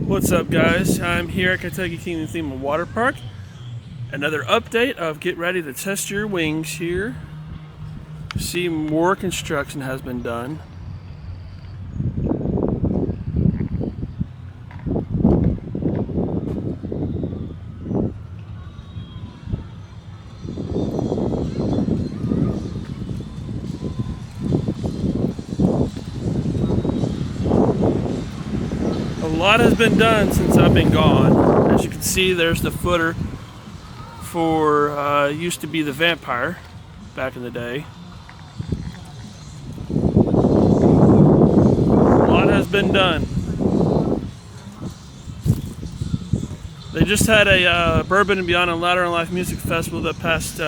What's up, guys? I'm here at Kentucky Kingdom Theme Water Park. Another update of get ready to test your wings here. See, more construction has been done. A lot has been done since I've been gone. As you can see, there's the footer for used to be the Vampire back in the day. A lot has been done. They just had a Bourbon and Beyond and Louder in Life Music Festival that past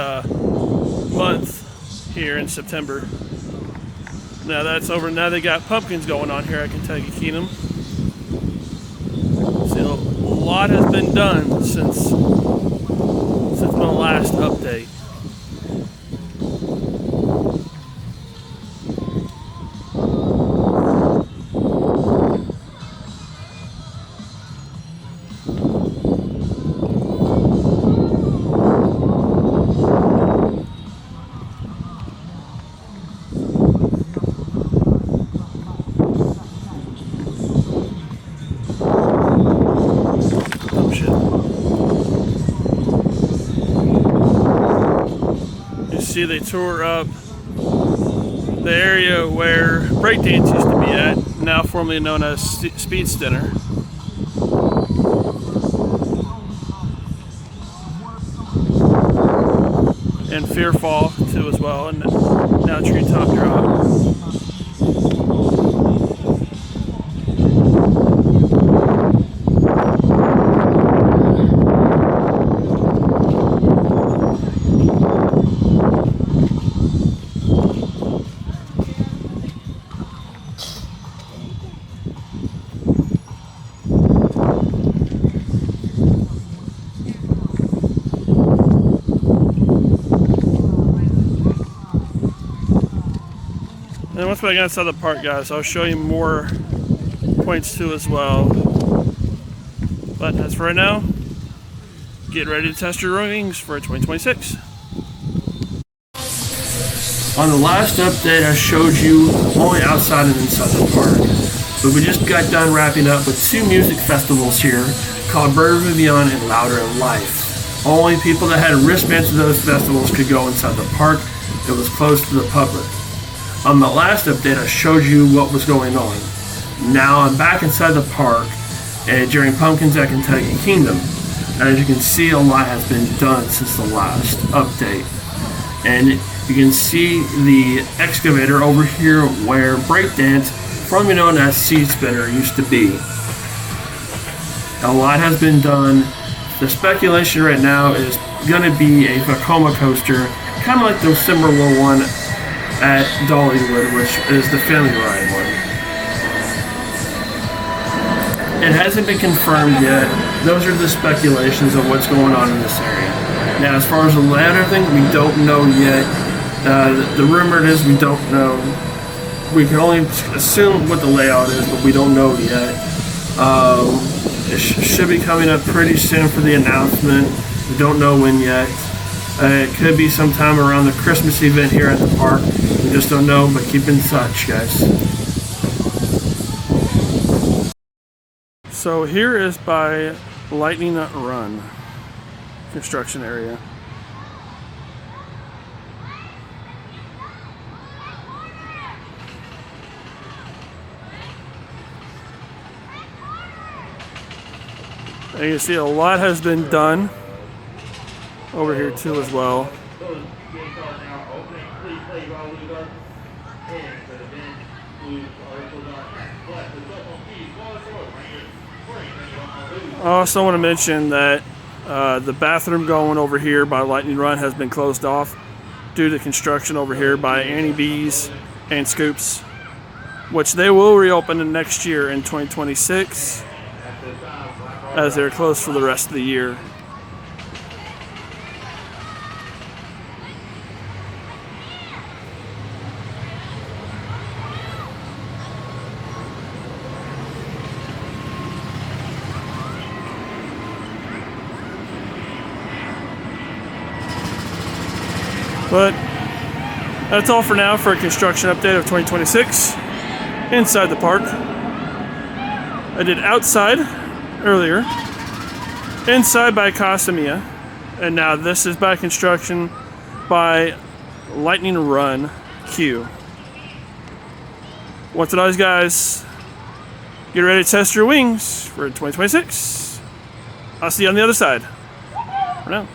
month here in September. Now that's over. Now they got pumpkins going on here at Kentucky Kingdom. See, a lot has been done since my last update. See, they tore up the area where breakdance used to be at, now formerly known as Speed Center. And Fearfall too as well, and now Treetop Drop. And once we get inside the park, guys, I'll show you more points too as well. But as for right now, get ready to test your wings for 2026. On the last update, I showed you only outside and inside the park. But we just got done wrapping up with two music festivals here called Bourbon and Beyond and Louder in Life. Only people that had wristbands to those festivals could go inside the park. It was closed to the public. On the last update, I showed you what was going on. Now I'm back inside the park during Pumpkins at Kentucky Kingdom. As you can see, a lot has been done since the last update. And you can see the excavator over here where breakdance, formerly known as Seed Spinner, used to be. A lot has been done. The speculation right now is going to be a Vekoma coaster, kind of like the similar one at Dollywood, which is the family ride one. It hasn't been confirmed yet. Those are the speculations of what's going on in this area. Now, as far as the layout and everything, we don't know yet. The rumor is we don't know. We can only assume what the layout is, but we don't know yet. It should be coming up pretty soon for the announcement. We don't know when yet. It could be sometime around the Christmas event here at the park. We just don't know, but keep in touch, guys. So here is by Lightning Run construction area. And you can see a lot has been done over here too as well. I also want to mention that the bathroom going over here by Lightning Run has been closed off due to construction over here by Annie B's and Scoops, which they will reopen in next year in 2026 as they're closed for the rest of the year. But that's all for now for a construction update of 2026 inside the park. I did outside earlier, inside by Casa Mia, and now this is by construction by Lightning Run Q. Once and always, guys, get ready to test your wings for 2026. I'll see you on the other side. For now.